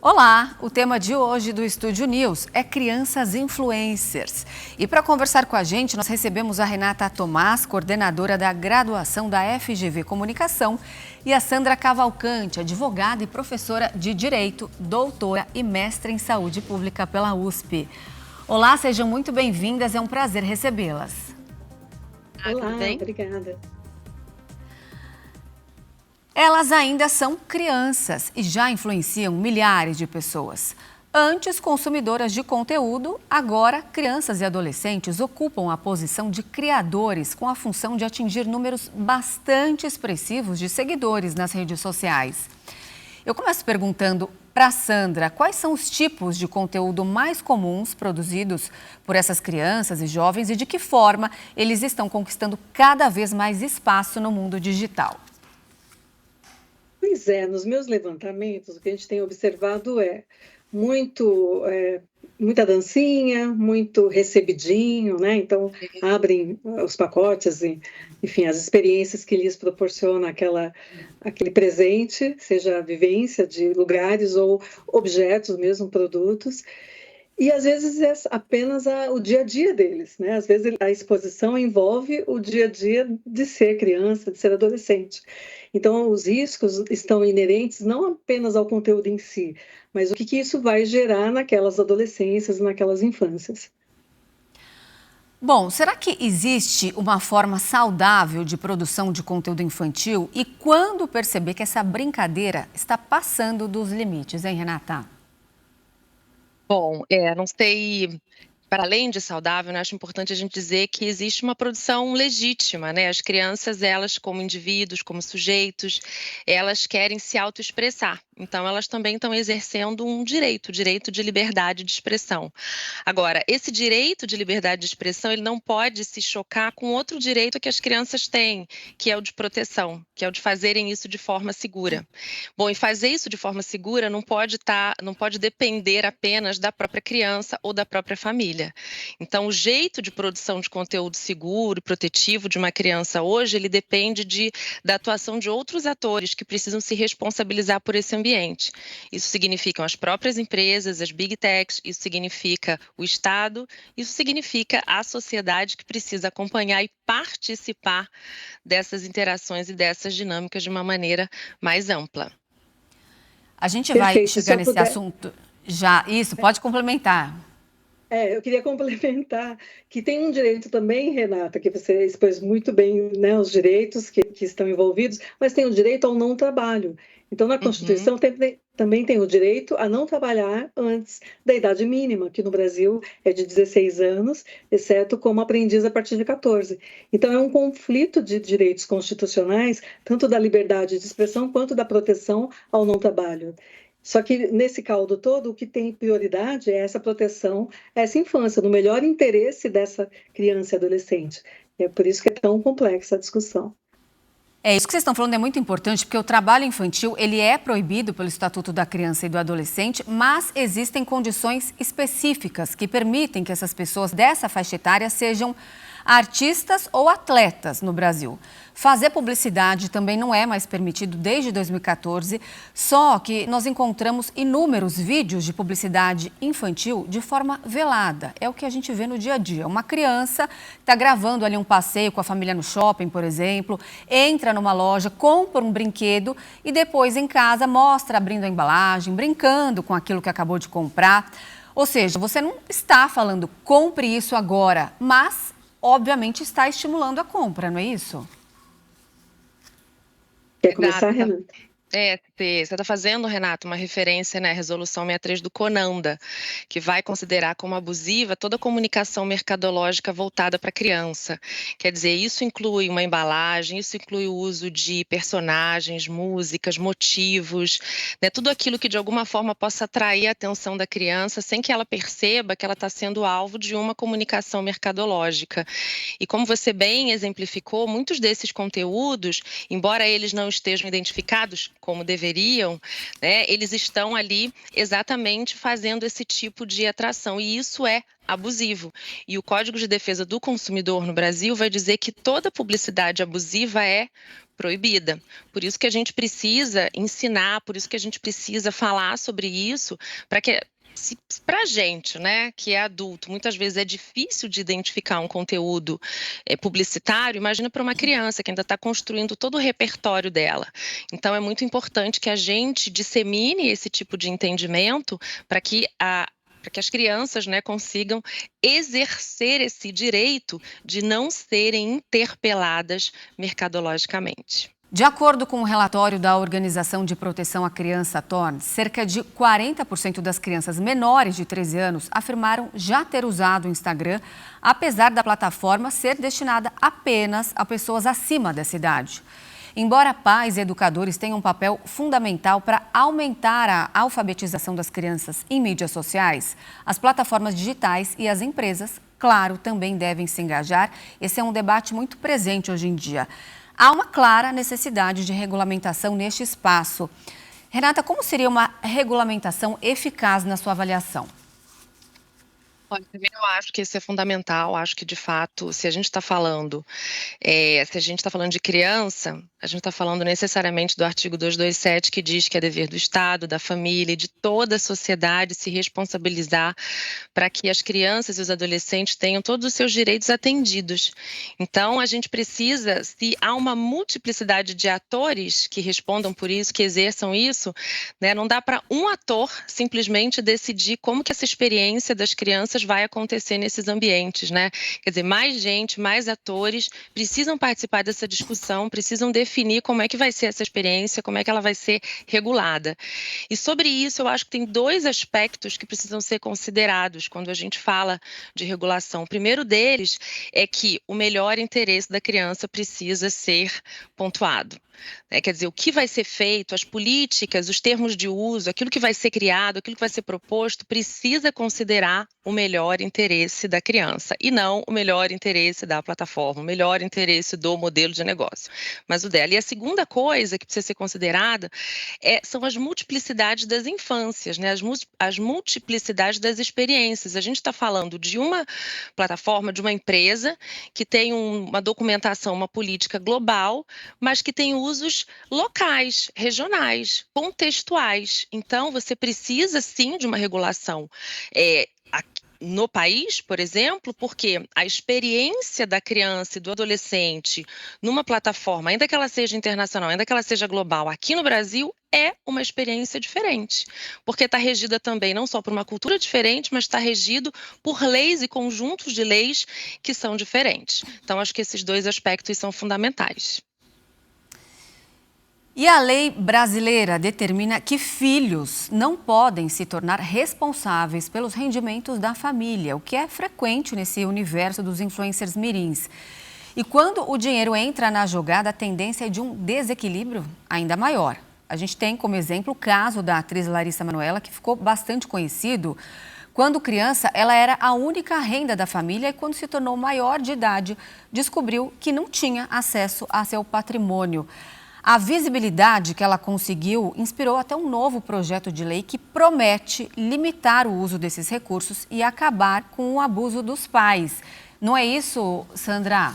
Olá, o tema de hoje do Estúdio News é crianças influencers. E para conversar com a gente, nós recebemos a Renata Tomás, coordenadora da graduação da FGV Comunicação, e a Sandra Cavalcante, advogada e professora de Direito, doutora e mestre em Saúde Pública pela USP. Olá, sejam muito bem-vindas, é um prazer recebê-las. Olá, tudo bem? Obrigada. Elas ainda são crianças e já influenciam milhares de pessoas. Antes, consumidoras de conteúdo, agora, crianças e adolescentes ocupam a posição de criadores com a função de atingir números bastante expressivos de seguidores nas redes sociais. Eu começo perguntando para a Sandra, quais são os tipos de conteúdo mais comuns produzidos por essas crianças e jovens e de que forma eles estão conquistando cada vez mais espaço no mundo digital? Pois é, nos meus levantamentos, o que a gente tem observado é muita dancinha, muito recebidinho, né? Então, abrem os pacotes e, enfim, as experiências que lhes proporciona aquele presente, seja a vivência de lugares ou objetos mesmo, produtos. E às vezes é apenas o dia a dia deles, né? Às vezes a exposição envolve o dia a dia de ser criança, de ser adolescente. Então, os riscos estão inerentes não apenas ao conteúdo em si, mas o que isso vai gerar naquelas adolescências, naquelas infâncias. Bom, será que existe uma forma saudável de produção de conteúdo infantil? E quando perceber que essa brincadeira está passando dos limites, hein, Renata? Bom, não sei, para além de saudável, né, acho importante a gente dizer que existe uma produção legítima, né? As crianças, elas como indivíduos, como sujeitos, elas querem se autoexpressar. Então, elas também estão exercendo um direito, o direito de liberdade de expressão. Agora, esse direito de liberdade de expressão, ele não pode se chocar com outro direito que as crianças têm, que é o de proteção, que é o de fazerem isso de forma segura. Bom, e fazer isso de forma segura não pode depender apenas da própria criança ou da própria família. Então, o jeito de produção de conteúdo seguro e protetivo de uma criança hoje, ele depende da atuação de outros atores que precisam se responsabilizar por esse ambiente. Isso significa as próprias empresas, as big techs, isso significa o Estado, isso significa a sociedade que precisa acompanhar e participar dessas interações e dessas dinâmicas de uma maneira mais ampla. A gente vai chegar nesse assunto já. Isso, pode complementar. Eu queria complementar que tem um direito também, Renata, que você expôs muito bem, né, os direitos que estão envolvidos, mas tem o direito ao não trabalho. Então, na Constituição também tem o direito a não trabalhar antes da idade mínima, que no Brasil é de 16 anos, exceto como aprendiz a partir de 14. Então, é um conflito de direitos constitucionais, tanto da liberdade de expressão quanto da proteção ao não trabalho. Só que nesse caldo todo, o que tem prioridade é essa proteção, essa infância, no melhor interesse dessa criança e adolescente. É por isso que é tão complexa a discussão. Isso que vocês estão falando é muito importante, porque o trabalho infantil ele é proibido pelo Estatuto da Criança e do Adolescente, mas existem condições específicas que permitem que essas pessoas dessa faixa etária sejam artistas ou atletas no Brasil. Fazer publicidade também não é mais permitido desde 2014, só que nós encontramos inúmeros vídeos de publicidade infantil de forma velada. É o que a gente vê no dia a dia. Uma criança está gravando ali um passeio com a família no shopping, por exemplo, entra numa loja, compra um brinquedo e depois em casa mostra abrindo a embalagem, brincando com aquilo que acabou de comprar. Ou seja, você não está falando compre isso agora, mas obviamente está estimulando a compra, não é isso? Quer começar, Renata? Você está fazendo, Renato, uma referência, né, à Resolução 63 do CONANDA, que vai considerar como abusiva toda comunicação mercadológica voltada para a criança. Quer dizer, isso inclui uma embalagem, isso inclui o uso de personagens, músicas, motivos, né, tudo aquilo que de alguma forma possa atrair a atenção da criança sem que ela perceba que ela está sendo alvo de uma comunicação mercadológica. E como você bem exemplificou, muitos desses conteúdos, embora eles não estejam identificados como deveriam, né, eles estão ali exatamente fazendo esse tipo de atração, e isso é abusivo. E o Código de Defesa do Consumidor no Brasil vai dizer que toda publicidade abusiva é proibida. Por isso que a gente precisa ensinar, por isso que a gente precisa falar sobre isso, para que para a gente, né, que é adulto, muitas vezes é difícil de identificar um conteúdo publicitário, imagina para uma criança que ainda está construindo todo o repertório dela. Então, é muito importante que a gente dissemine esse tipo de entendimento para que as crianças, né, consigam exercer esse direito de não serem interpeladas mercadologicamente. De acordo com o relatório da Organização de Proteção à Criança, TORN, cerca de 40% das crianças menores de 13 anos afirmaram já ter usado o Instagram, apesar da plataforma ser destinada apenas a pessoas acima dessa idade. Embora pais e educadores tenham um papel fundamental para aumentar a alfabetização das crianças em mídias sociais, as plataformas digitais e as empresas, claro, também devem se engajar. Esse é um debate muito presente hoje em dia. Há uma clara necessidade de regulamentação neste espaço. Renata, como seria uma regulamentação eficaz na sua avaliação? Olha, primeiro eu acho que isso é fundamental, acho que de fato, se a gente está falando de criança, a gente está falando necessariamente do artigo 227, que diz que é dever do Estado, da família e de toda a sociedade se responsabilizar para que as crianças e os adolescentes tenham todos os seus direitos atendidos. Então, a gente precisa, se há uma multiplicidade de atores que respondam por isso, que exerçam isso, né, não dá para um ator simplesmente decidir como que essa experiência das crianças vai acontecer nesses ambientes, né? Quer dizer, mais gente, mais atores precisam participar dessa discussão, precisam definir como é que vai ser essa experiência, como é que ela vai ser regulada. E sobre isso, eu acho que tem dois aspectos que precisam ser considerados quando a gente fala de regulação. O primeiro deles é que o melhor interesse da criança precisa ser pontuado. Quer dizer, o que vai ser feito, as políticas, os termos de uso, aquilo que vai ser criado, aquilo que vai ser proposto, precisa considerar o melhor interesse da criança e não o melhor interesse da plataforma, o melhor interesse do modelo de negócio, mas o dela. E a segunda coisa que precisa ser considerada são as multiplicidades das infâncias, né? As multiplicidades das experiências. A gente está falando de uma plataforma, de uma empresa que tem uma documentação, uma política global, mas que tem usos locais, regionais, contextuais. Então, você precisa, sim, de uma regulação no país, por exemplo, porque a experiência da criança e do adolescente numa plataforma, ainda que ela seja internacional, ainda que ela seja global, aqui no Brasil é uma experiência diferente, porque está regida também não só por uma cultura diferente, mas está regido por leis e conjuntos de leis que são diferentes. Então, acho que esses dois aspectos são fundamentais. E a lei brasileira determina que filhos não podem se tornar responsáveis pelos rendimentos da família, o que é frequente nesse universo dos influencers mirins. E quando o dinheiro entra na jogada, a tendência é de um desequilíbrio ainda maior. A gente tem como exemplo o caso da atriz Larissa Manoela, que ficou bastante conhecido. Quando criança, ela era a única renda da família e quando se tornou maior de idade, descobriu que não tinha acesso a seu patrimônio. A visibilidade que ela conseguiu inspirou até um novo projeto de lei que promete limitar o uso desses recursos e acabar com o abuso dos pais. Não é isso, Sandra?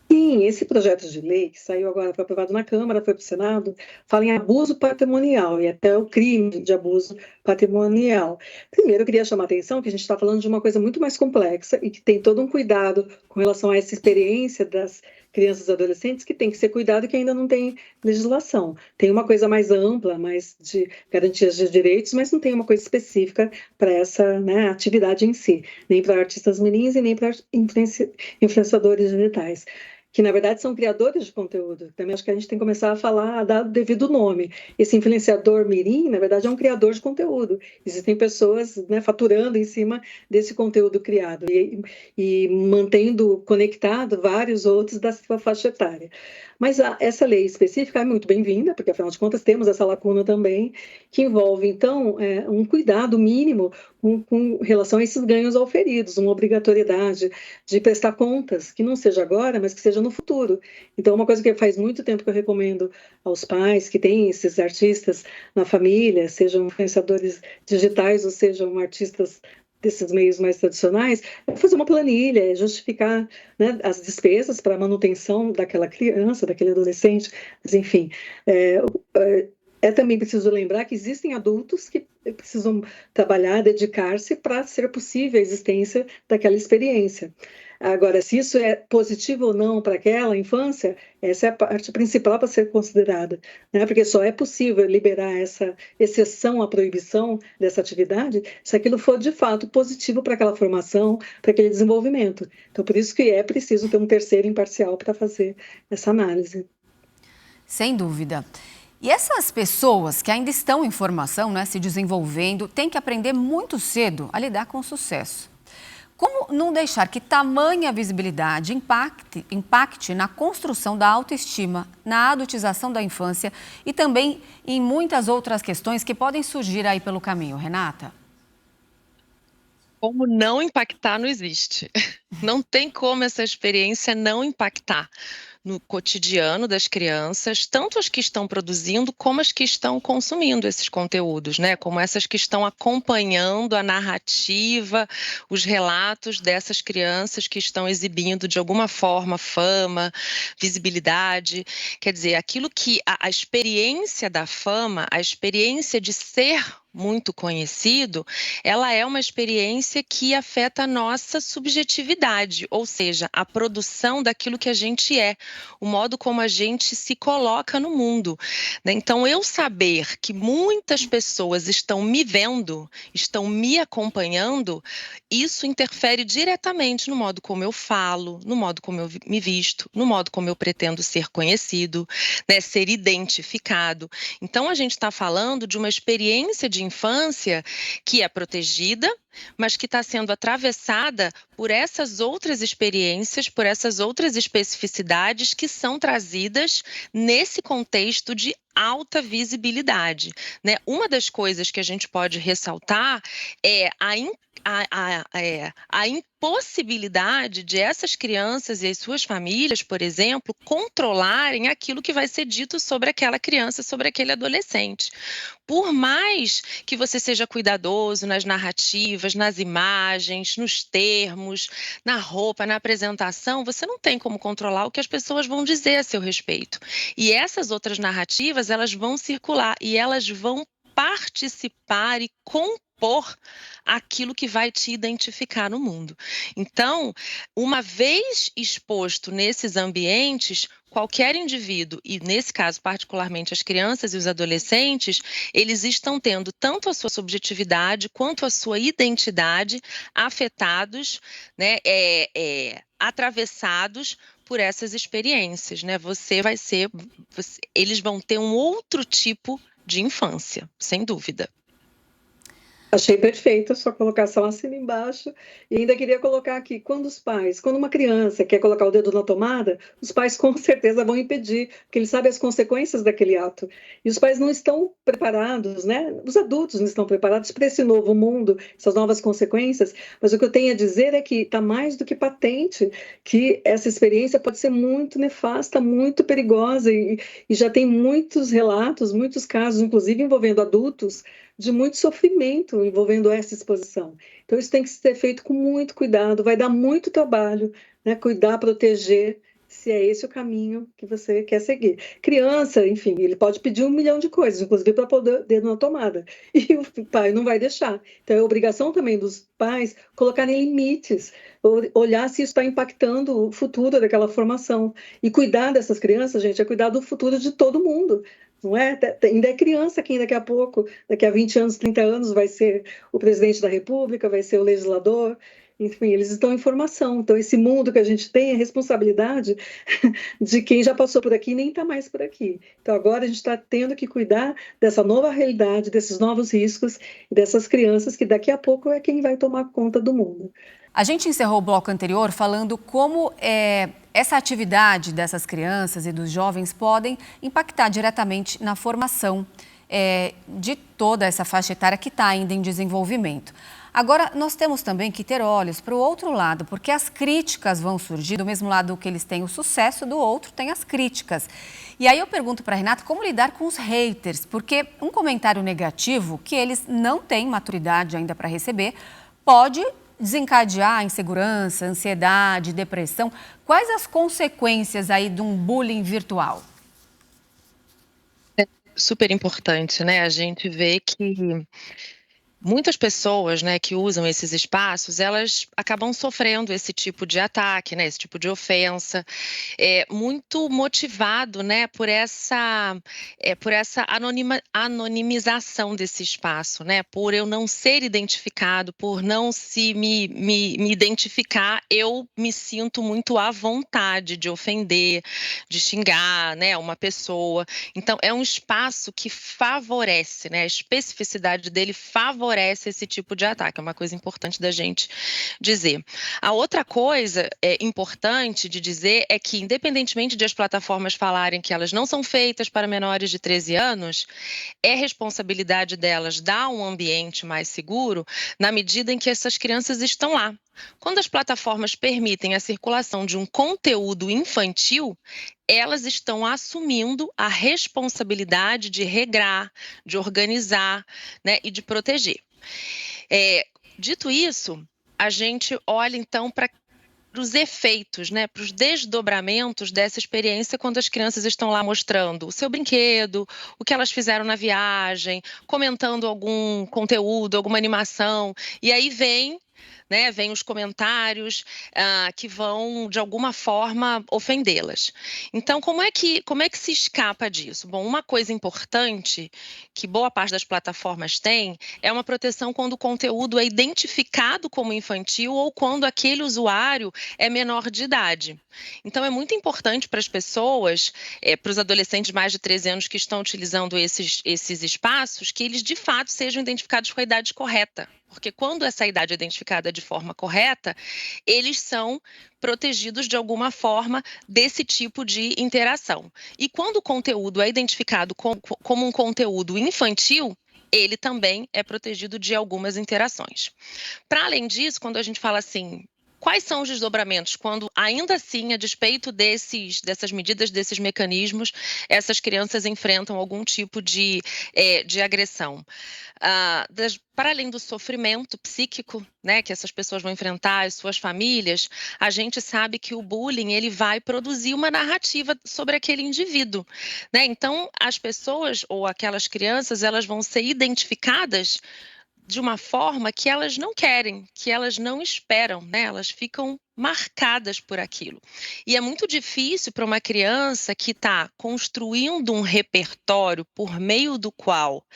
Sim, esse projeto de lei que saiu agora, foi aprovado na Câmara, foi para o Senado, fala em abuso patrimonial e até o crime de abuso patrimonial. Primeiro, eu queria chamar a atenção que a gente está falando de uma coisa muito mais complexa e que tem todo um cuidado com relação a essa experiência das crianças e adolescentes que tem que ser cuidado e que ainda não tem legislação. Tem uma coisa mais ampla, mais de garantias de direitos, mas não tem uma coisa específica para essa, né, atividade em si, nem para artistas mirins e nem para influenciadores digitais, que na verdade são criadores de conteúdo. Também acho que a gente tem que começar a falar, a dar o devido nome. Esse influenciador mirim, na verdade, é um criador de conteúdo. Existem pessoas, né, faturando em cima desse conteúdo criado e mantendo conectado vários outros da sua faixa etária. Mas essa lei específica é muito bem-vinda, porque afinal de contas temos essa lacuna também, que envolve então um cuidado mínimo com relação a esses ganhos auferidos, uma obrigatoriedade de prestar contas, que não seja agora, mas que seja no futuro. Então, uma coisa que faz muito tempo que eu recomendo aos pais que têm esses artistas na família, sejam influenciadores digitais ou sejam artistas desses meios mais tradicionais, é fazer uma planilha, é justificar, né, as despesas para a manutenção daquela criança, daquele adolescente, mas enfim, também preciso lembrar que existem adultos que precisam trabalhar, dedicar-se para ser possível a existência daquela experiência. Agora, se isso é positivo ou não para aquela infância, essa é a parte principal para ser considerada, né? Porque só é possível liberar essa exceção à proibição dessa atividade se aquilo for de fato positivo para aquela formação, para aquele desenvolvimento. Então, por isso que é preciso ter um terceiro imparcial para fazer essa análise. Sem dúvida. E essas pessoas que ainda estão em formação, né, se desenvolvendo, têm que aprender muito cedo a lidar com o sucesso. Como não deixar que tamanha visibilidade impacte na construção da autoestima, na adultização da infância e também em muitas outras questões que podem surgir aí pelo caminho, Renata? Como não impactar não existe. Não tem como essa experiência não impactar no cotidiano das crianças, tanto as que estão produzindo como as que estão consumindo esses conteúdos, né? Como essas que estão acompanhando a narrativa, os relatos dessas crianças que estão exibindo de alguma forma fama, visibilidade. Quer dizer, aquilo que a experiência da fama, a experiência de ser muito conhecido, ela é uma experiência que afeta a nossa subjetividade, ou seja, a produção daquilo que a gente é, o modo como a gente se coloca no mundo, né? Então, eu saber que muitas pessoas estão me vendo, estão me acompanhando, isso interfere diretamente no modo como eu falo, no modo como eu me visto, no modo como eu pretendo ser conhecido, né, ser identificado. Então, a gente está falando de uma experiência de infância que é protegida, mas que está sendo atravessada por essas outras experiências, por essas outras especificidades que são trazidas nesse contexto de alta visibilidade, né? Uma das coisas que a gente pode ressaltar é a impossibilidade de essas crianças e as suas famílias, por exemplo, controlarem aquilo que vai ser dito sobre aquela criança, sobre aquele adolescente. Por mais que você seja cuidadoso nas narrativas, nas imagens, nos termos, na roupa, na apresentação, você não tem como controlar o que as pessoas vão dizer a seu respeito. E essas outras narrativas, elas vão circular e elas vão participar e compor aquilo que vai te identificar no mundo. Então, uma vez exposto nesses ambientes, qualquer indivíduo, e nesse caso particularmente as crianças e os adolescentes, eles estão tendo tanto a sua subjetividade quanto a sua identidade afetados, né, atravessados por essas experiências, né? Eles vão ter um outro tipo de infância, sem dúvida. Achei perfeita a sua colocação, assina embaixo. E ainda queria colocar aqui, quando uma criança quer colocar o dedo na tomada, os pais com certeza vão impedir, porque eles sabem as consequências daquele ato. E os pais não estão preparados, né? Os adultos não estão preparados para esse novo mundo, essas novas consequências. Mas o que eu tenho a dizer é que está mais do que patente que essa experiência pode ser muito nefasta, muito perigosa. E já tem muitos relatos, muitos casos, inclusive envolvendo adultos, de muito sofrimento envolvendo essa exposição. Então, isso tem que ser feito com muito cuidado, vai dar muito trabalho, né? Cuidar, proteger, se é esse o caminho que você quer seguir. Criança, enfim, ele pode pedir 1 milhão de coisas, inclusive para pôr o dedo na tomada, e o pai não vai deixar. Então, é obrigação também dos pais colocarem limites, olhar se isso está impactando o futuro daquela formação. E cuidar dessas crianças, gente, é cuidar do futuro de todo mundo. Não é? Ainda é criança quem daqui a pouco, daqui a 20 anos, 30 anos, vai ser o presidente da República, vai ser o legislador, enfim, eles estão em formação. Então, esse mundo que a gente tem é responsabilidade de quem já passou por aqui e nem está mais por aqui. Então, agora a gente está tendo que cuidar dessa nova realidade, desses novos riscos e dessas crianças que daqui a pouco é quem vai tomar conta do mundo. A gente encerrou o bloco anterior falando como essa atividade dessas crianças e dos jovens podem impactar diretamente na formação de toda essa faixa etária que está ainda em desenvolvimento. Agora, nós temos também que ter olhos para o outro lado, porque as críticas vão surgir do mesmo lado que eles têm o sucesso, do outro tem as críticas. E aí eu pergunto para a Renata como lidar com os haters, porque um comentário negativo, que eles não têm maturidade ainda para receber, pode desencadear insegurança, ansiedade, depressão. Quais as consequências aí de um bullying virtual? É super importante, né? A gente vê que muitas pessoas, né, que usam esses espaços, elas acabam sofrendo esse tipo de ataque, né, esse tipo de ofensa, muito motivado, né, por essa anonimização desse espaço, né, por eu não ser identificado, por não se me identificar, eu me sinto muito à vontade de ofender, de xingar, né, uma pessoa. Então, é um espaço que favorece, né, a especificidade dele favorece esse tipo de ataque, é uma coisa importante da gente dizer. A outra coisa importante de dizer é que, independentemente de as plataformas falarem que elas não são feitas para menores de 13 anos, é responsabilidade delas dar um ambiente mais seguro na medida em que essas crianças estão lá. Quando as plataformas permitem a circulação de um conteúdo infantil, elas estão assumindo a responsabilidade de regrar, de organizar, né, e de proteger. Dito isso, a gente olha então para os efeitos, né, para os desdobramentos dessa experiência quando as crianças estão lá mostrando o seu brinquedo, o que elas fizeram na viagem, comentando algum conteúdo, alguma animação, e aí vem os comentários que vão, de alguma forma, ofendê-las. Então, como é que se escapa disso? Bom, uma coisa importante que boa parte das plataformas tem é uma proteção quando o conteúdo é identificado como infantil ou quando aquele usuário é menor de idade. Então, é muito importante para as pessoas, para os adolescentes de mais de 13 anos que estão utilizando esses espaços, que eles, de fato, sejam identificados com a idade correta. Porque quando essa idade é identificada de forma correta, eles são protegidos de alguma forma desse tipo de interação. E quando o conteúdo é identificado como um conteúdo infantil, ele também é protegido de algumas interações. Para além disso, quando a gente fala assim, quais são os desdobramentos quando, ainda assim, a despeito dessas medidas, desses mecanismos, essas crianças enfrentam algum tipo de agressão? Para além do sofrimento psíquico, né, que essas pessoas vão enfrentar, as suas famílias, a gente sabe que o bullying ele vai produzir uma narrativa sobre aquele indivíduo, né? Então, as pessoas ou aquelas crianças, elas vão ser identificadas de uma forma que elas não querem, que elas não esperam, né? Elas ficam marcadas por aquilo. E é muito difícil para uma criança que está construindo um repertório por meio do qual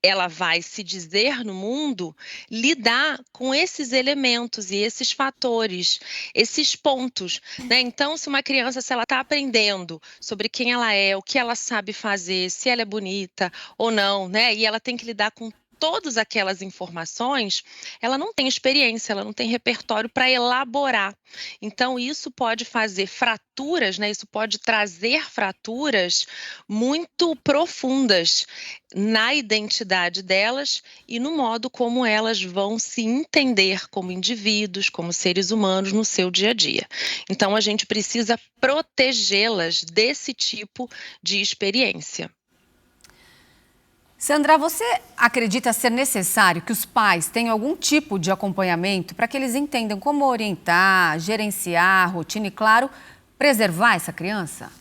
ela vai se dizer no mundo, lidar com esses elementos e esses fatores, esses pontos, né? Então, se uma criança, se ela está aprendendo sobre quem ela é, o que ela sabe fazer, se ela é bonita ou não, né? E ela tem que lidar com todas aquelas informações, ela não tem experiência, ela não tem repertório para elaborar. Então, isso pode fazer fraturas, né? Isso pode trazer fraturas muito profundas na identidade delas e no modo como elas vão se entender como indivíduos, como seres humanos no seu dia a dia. Então, a gente precisa protegê-las desse tipo de experiência. Sandra, você acredita ser necessário que os pais tenham algum tipo de acompanhamento para que eles entendam como orientar, gerenciar a rotina e, claro, preservar essa criança?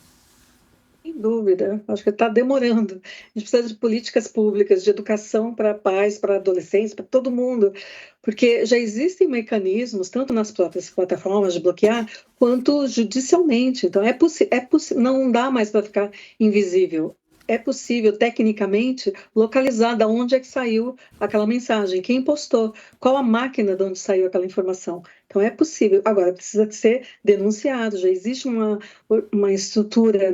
Sem dúvida, acho que está demorando. A gente precisa de políticas públicas, de educação para pais, para adolescentes, para todo mundo, porque já existem mecanismos, tanto nas próprias plataformas de bloquear, quanto judicialmente. Então, não dá mais para ficar invisível. É possível, tecnicamente, localizar de onde é que saiu aquela mensagem, quem postou, qual a máquina de onde saiu aquela informação. Então, é possível. Agora, precisa ser denunciado. Já existe uma estrutura,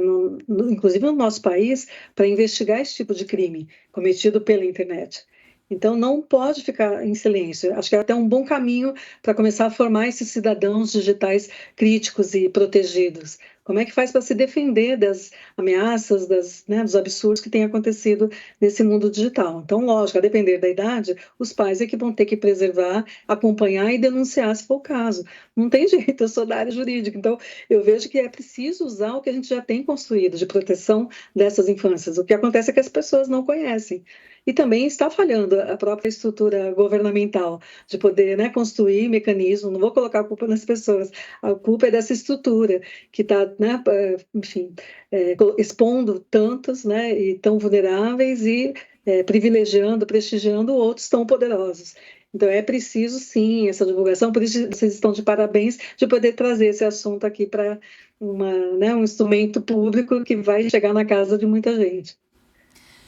inclusive no nosso país, para investigar esse tipo de crime cometido pela internet. Então, não pode ficar em silêncio. Acho que é até um bom caminho para começar a formar esses cidadãos digitais críticos e protegidos, Como é que faz para se defender das ameaças, dos absurdos que têm acontecido nesse mundo digital? Então, lógico, a depender da idade, os pais é que vão ter que preservar, acompanhar e denunciar se for o caso. Não tem jeito, eu sou da área jurídica, então eu vejo que é preciso usar o que a gente já tem construído de proteção dessas infâncias. O que acontece é que as pessoas não conhecem. E também está falhando a própria estrutura governamental de poder, construir mecanismos. Não vou colocar a culpa nas pessoas, a culpa é dessa estrutura que está, enfim, expondo tantos, e tão vulneráveis e privilegiando, prestigiando outros tão poderosos. Então, é preciso, sim, essa divulgação, por isso vocês estão de parabéns de poder trazer esse assunto aqui para um instrumento público que vai chegar na casa de muita gente.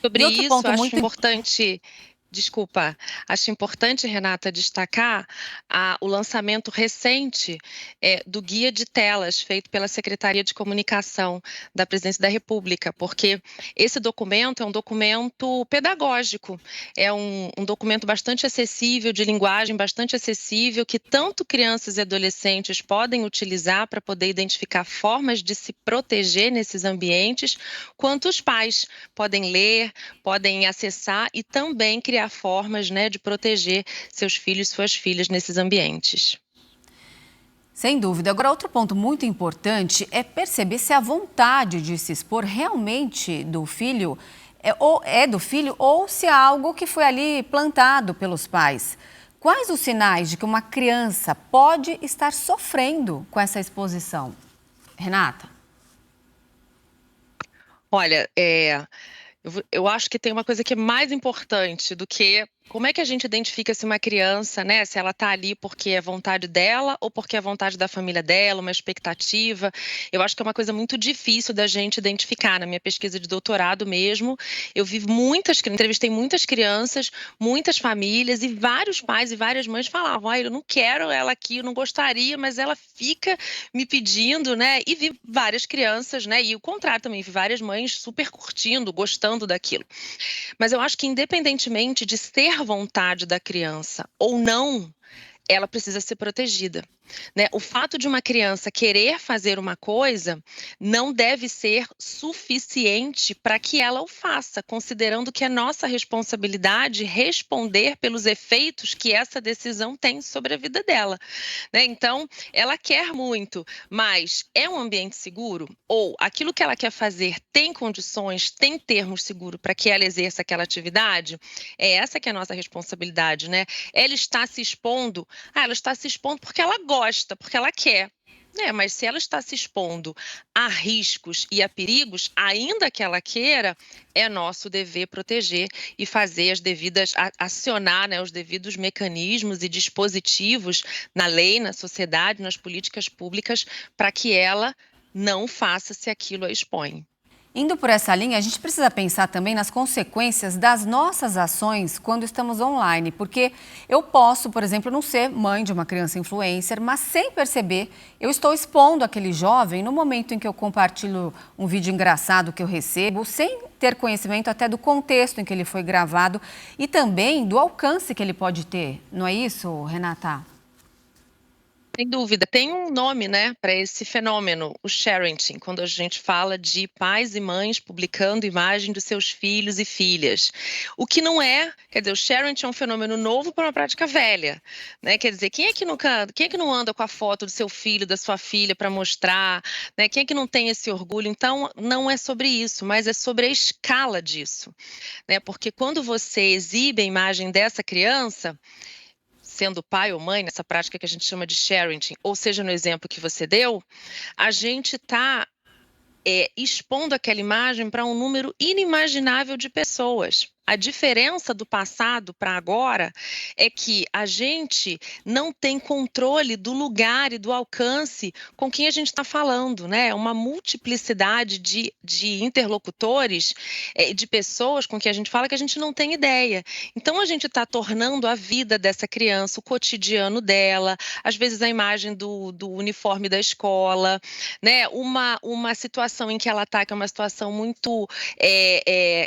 Sobre isso, acho importante... Desculpa, acho importante, Renata, destacar o lançamento recente do Guia de Telas, feito pela Secretaria de Comunicação da Presidência da República, porque esse documento é um documento pedagógico, é um documento bastante acessível, de linguagem bastante acessível, que tanto crianças e adolescentes podem utilizar para poder identificar formas de se proteger nesses ambientes, quanto os pais podem ler, podem acessar e também criar formas, de proteger seus filhos e suas filhas nesses ambientes. Sem dúvida. Agora, outro ponto muito importante é perceber se a vontade de se expor realmente do filho é do filho ou se é algo que foi ali plantado pelos pais. Quais os sinais de que uma criança pode estar sofrendo com essa exposição? Renata? Olha, eu acho que tem uma coisa que é mais importante do que como é que a gente identifica se uma criança, se ela está ali porque é vontade dela ou porque é vontade da família dela, uma expectativa. Eu acho que é uma coisa muito difícil da gente identificar. Na minha pesquisa de doutorado mesmo, eu entrevistei muitas crianças, muitas famílias e vários pais e várias mães falavam, eu não quero ela aqui, eu não gostaria, mas ela fica me pedindo, E vi várias crianças, e o contrário também, vi várias mães super curtindo, gostando daquilo. Mas eu acho que independentemente de ser vontade da criança ou não, ela precisa ser protegida. O fato de uma criança querer fazer uma coisa não deve ser suficiente para que ela o faça, considerando que é nossa responsabilidade responder pelos efeitos que essa decisão tem sobre a vida dela. Então, ela quer muito, mas é um ambiente seguro? Ou aquilo que ela quer fazer tem condições, tem termos seguros para que ela exerça aquela atividade? É essa que é a nossa responsabilidade, Ela está se expondo? Ela está se expondo porque ela gosta, porque ela quer. Mas se ela está se expondo a riscos e a perigos, ainda que ela queira, é nosso dever proteger e fazer as devidas, acionar os devidos mecanismos e dispositivos na lei, na sociedade, nas políticas públicas, para que ela não faça se aquilo a expõe. Indo por essa linha, a gente precisa pensar também nas consequências das nossas ações quando estamos online, porque eu posso, por exemplo, não ser mãe de uma criança influencer, mas sem perceber, eu estou expondo aquele jovem no momento em que eu compartilho um vídeo engraçado que eu recebo, sem ter conhecimento até do contexto em que ele foi gravado e também do alcance que ele pode ter. Não é isso, Renata? Sem dúvida. Tem um nome, para esse fenômeno, o sharenting, quando a gente fala de pais e mães publicando imagem dos seus filhos e filhas. O que não quer dizer, o sharenting é um fenômeno novo para uma prática velha, Quer dizer, quem é que não anda com a foto do seu filho, da sua filha para mostrar, Quem é que não tem esse orgulho? Então, não é sobre isso, mas é sobre a escala disso, Porque quando você exibe a imagem dessa criança, sendo pai ou mãe, nessa prática que a gente chama de sharenting, ou seja, no exemplo que você deu, a gente está expondo aquela imagem para um número inimaginável de pessoas. A diferença do passado para agora é que a gente não tem controle do lugar e do alcance com quem a gente está falando, É uma multiplicidade de interlocutores, de pessoas com quem a gente fala que a gente não tem ideia. Então, a gente está tornando a vida dessa criança, o cotidiano dela, às vezes a imagem do uniforme da escola, uma situação em que ela está, que é uma situação muito...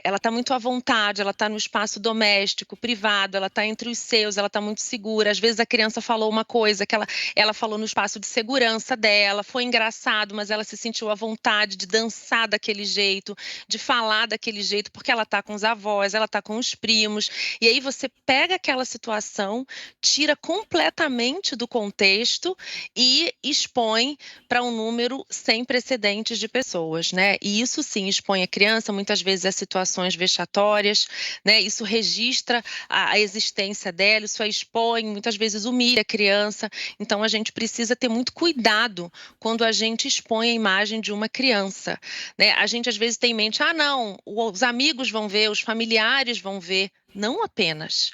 ela está muito à vontade, ela está no espaço doméstico, privado, ela está entre os seus, ela está muito segura. Às vezes a criança falou uma coisa que ela falou no espaço de segurança dela, foi engraçado, mas ela se sentiu à vontade de dançar daquele jeito, de falar daquele jeito, porque ela está com os avós, ela está com os primos. E aí você pega aquela situação, tira completamente do contexto e expõe para um número sem precedentes de pessoas, né? E isso sim expõe a criança muitas vezes a situações vexatórias, né? Isso registra a existência dela, isso a expõe, muitas vezes humilha a criança. Então a gente precisa ter muito cuidado quando a gente expõe a imagem de uma criança, né? A gente às vezes tem em mente, não, os amigos vão ver, os familiares vão ver. Não apenas.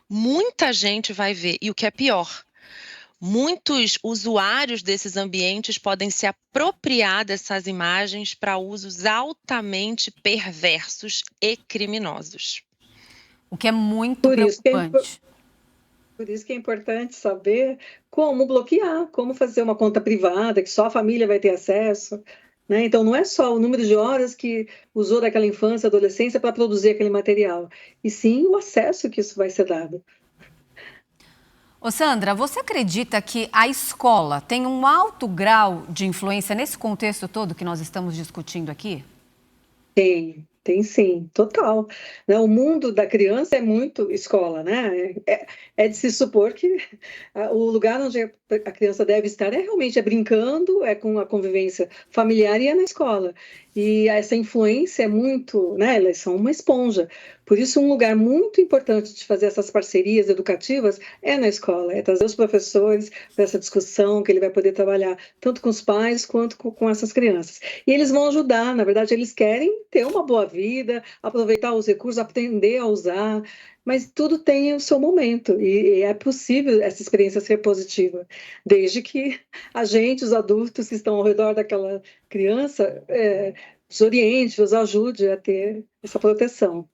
Muita gente vai ver. E o que é pior, muitos usuários desses ambientes podem se apropriar dessas imagens para usos altamente perversos e criminosos. O que é muito Por isso que preocupante. Por isso que é importante saber como bloquear, como fazer uma conta privada que só a família vai ter acesso, né? Então, não é só o número de horas que usou daquela infância, adolescência para produzir aquele material, e sim o acesso que isso vai ser dado. Ô Sandra, você acredita que a escola tem um alto grau de influência nesse contexto todo que nós estamos discutindo aqui? Tem sim, total. Né, o mundo da criança é muito escola, né? É de se supor que o lugar onde a criança deve estar realmente brincando, é com a convivência familiar e é na escola. E essa influência é muito, né? Elas são uma esponja. Por isso, um lugar muito importante de fazer essas parcerias educativas é na escola, é trazer os professores para essa discussão que ele vai poder trabalhar tanto com os pais quanto com essas crianças. E eles vão ajudar, na verdade, eles querem ter uma boa vida, aproveitar os recursos, aprender a usar, mas tudo tem o seu momento e é possível essa experiência ser positiva, desde que a gente, os adultos que estão ao redor daquela criança, os oriente, os ajude a ter essa proteção.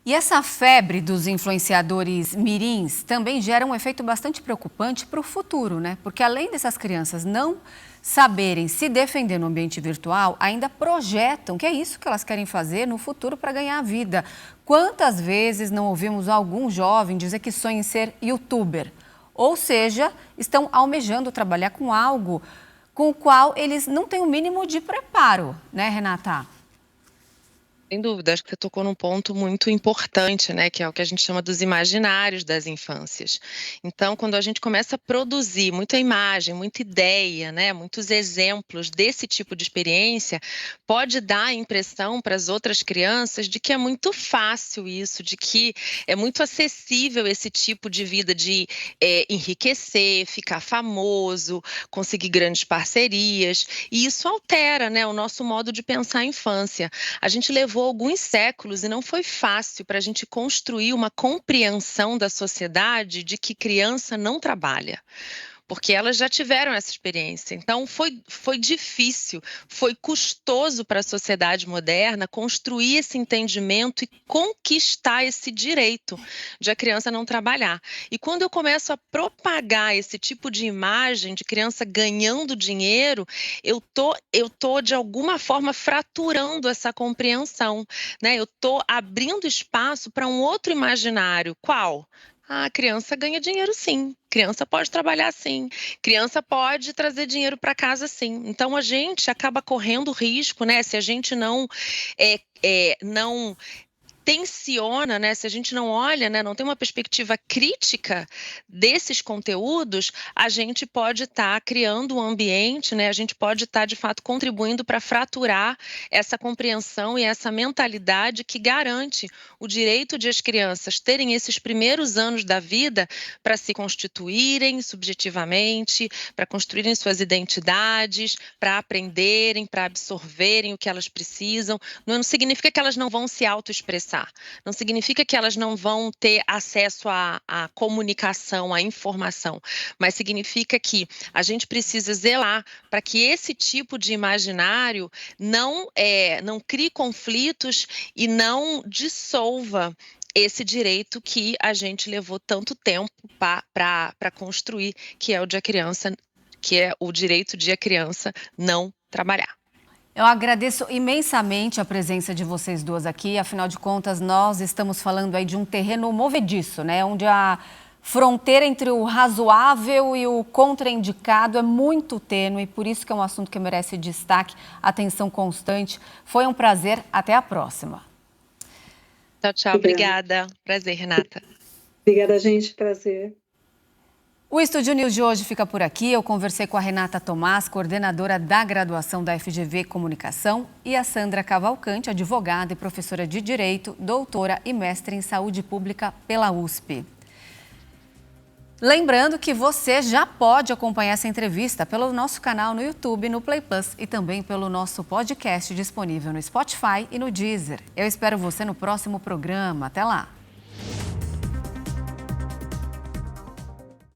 E essa febre dos influenciadores mirins também gera um efeito bastante preocupante para o futuro, né? Porque além dessas crianças não saberem se defender no ambiente virtual, ainda projetam que é isso que elas querem fazer no futuro para ganhar a vida. Quantas vezes não ouvimos algum jovem dizer que sonha em ser youtuber? Ou seja, estão almejando trabalhar com algo com o qual eles não têm o mínimo de preparo, né, Renata? Sem dúvida, acho que você tocou num ponto muito importante, né, que é o que a gente chama dos imaginários das infâncias. Então, quando a gente começa a produzir muita imagem, muita ideia, né, muitos exemplos desse tipo de experiência, pode dar a impressão para as outras crianças de que é muito fácil isso, de que é muito acessível esse tipo de vida de enriquecer, ficar famoso, conseguir grandes parcerias, e isso altera, né, o nosso modo de pensar a infância. A gente levou alguns séculos e não foi fácil para a gente construir uma compreensão da sociedade de que criança não trabalha, porque elas já tiveram essa experiência. Então, foi difícil, foi custoso para a sociedade moderna construir esse entendimento e conquistar esse direito de a criança não trabalhar. E quando eu começo a propagar esse tipo de imagem de criança ganhando dinheiro, eu tô de alguma forma fraturando essa compreensão, né? Eu tô abrindo espaço para um outro imaginário. Qual? A criança ganha dinheiro sim, criança pode trabalhar sim, criança pode trazer dinheiro para casa sim. Então a gente acaba correndo risco, né? Se a gente não não tensiona, né? Se a gente não olha, né, não tem uma perspectiva crítica desses conteúdos, a gente pode estar criando um ambiente, né? A gente pode estar, de fato, contribuindo para fraturar essa compreensão e essa mentalidade que garante o direito de as crianças terem esses primeiros anos da vida para se constituírem subjetivamente, para construírem suas identidades, para aprenderem, para absorverem o que elas precisam. Não significa que elas não vão se autoexpressar. Não significa que elas não vão ter acesso à comunicação, à informação, mas significa que a gente precisa zelar para que esse tipo de imaginário não crie conflitos e não dissolva esse direito que a gente levou tanto tempo para construir, que é o de a criança, que é o direito de a criança não trabalhar. Eu agradeço imensamente a presença de vocês duas aqui. Afinal de contas, nós estamos falando aí de um terreno movediço, né? Onde a fronteira entre o razoável e o contraindicado é muito tênue. Por isso que é um assunto que merece destaque, atenção constante. Foi um prazer. Até a próxima. Tchau, tchau. Obrigada. Prazer, Renata. Obrigada, gente. Prazer. O Estúdio News de hoje fica por aqui. Eu conversei com a Renata Tomás, coordenadora da graduação da FGV Comunicação, e a Sandra Cavalcante, advogada e professora de Direito, doutora e mestre em Saúde Pública pela USP. Lembrando que você já pode acompanhar essa entrevista pelo nosso canal no YouTube, no Play Plus, e também pelo nosso podcast disponível no Spotify e no Deezer. Eu espero você no próximo programa. Até lá!